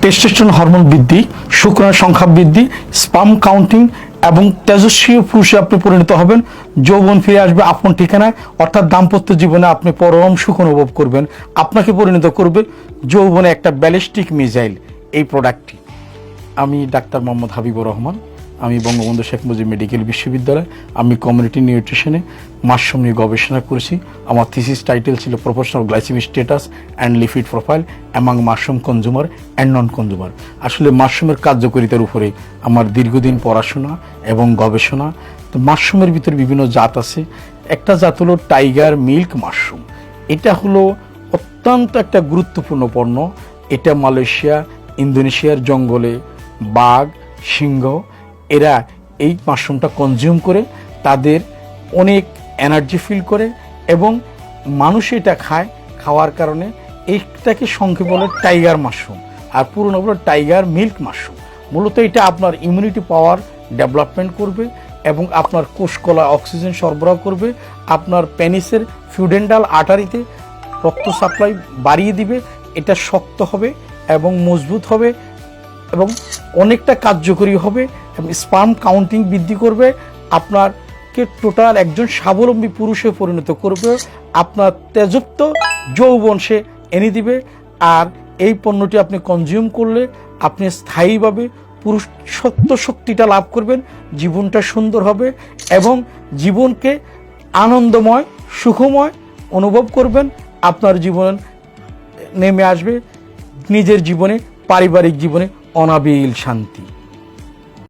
Testosterone hormone বৃদ্ধি, শুক্রাণুর সংখ্যা বৃদ্ধি, স্পার্ম কাউন্টিং এবং তেজস্বী পুরুষে আপনি পরিণত হবেন। যৌবন ফিরে আসবে আপন ঠিকানায়, অর্থাৎ দাম্পত্য জীবনে আপনি পরম সুখ অনুভব করবেন। আপনাকে পরিণত করবে যৌবনে একটা ব্যালিস্টিক মিসাইল এই প্রোডাক্টটি। আমি ডাক্তার মোহাম্মদ হাবিবুর রহমান, আমি বঙ্গবন্ধু শেখ মুজিব মেডিকেল বিশ্ববিদ্যালয়, আমি কমিউনিটি নিউট্রিশনে মাশরুম নিয়ে গবেষণা করেছি। আমার থিসিস টাইটেল ছিল proportion of glycaemic status and lipid profile among mushroom consumer and non consumer. আসলে মাশরুমের কার্যকারিতার উপরে আমার দীর্ঘদিন পড়াশোনা এবং গবেষণা। তো মাশরুমের ভিতরে বিভিন্ন জাত আছে। একটা জাত হলো টাইগার মিল্ক মাশরুম। এটা হলো অত্যন্ত একটা গুরুত্বপূর্ণ পণ্য। এটা মালয়েশিয়া, ইন্দোনেশিয়ার জঙ্গলে বাঘ, সিংহ এরা এই মাশরুমটা কনজিউম করে তাদের অনেক এনার্জি ফিল করে এবং মানুষ এটা খায়। খাওয়ার কারণে এইটাকে সংক্ষেপে বলে টাইগার মাশরুম, আর পুরনো বলে টাইগার মিল্ক মাশরুম। মূলত এটা আপনার ইমিউনিটি পাওয়ার ডেভেলপমেন্ট করবে এবং আপনার কোষকলা অক্সিজেন সরবরাহ করবে, আপনার পেনিসের ফিউডেন্টাল আর্টারিতে রক্ত সাপ্লাই বাড়িয়ে দিবে। এটা শক্ত হবে এবং মজবুত হবে এবং অনেকটা কার্যকরী হবে এবং স্পার্ম কাউন্টিং বৃদ্ধি করবে। আপনাকে টোটাল একজন স্বাবলম্বী পুরুষে পরিণত করবে। আপনার তেজত্ব যৌবন সে এনে দিবে। আর এই পণ্যটি আপনি কনজিউম করলে আপনি স্থায়ীভাবে পুরুষত্ব শক্তিটা লাভ করবেন, জীবনটা সুন্দর হবে এবং জীবনকে আনন্দময় সুখময় অনুভব করবেন। আপনার জীবন নেমে আসবে নিজের জীবনে, পারিবারিক জীবনে অনাবিল শান্তি।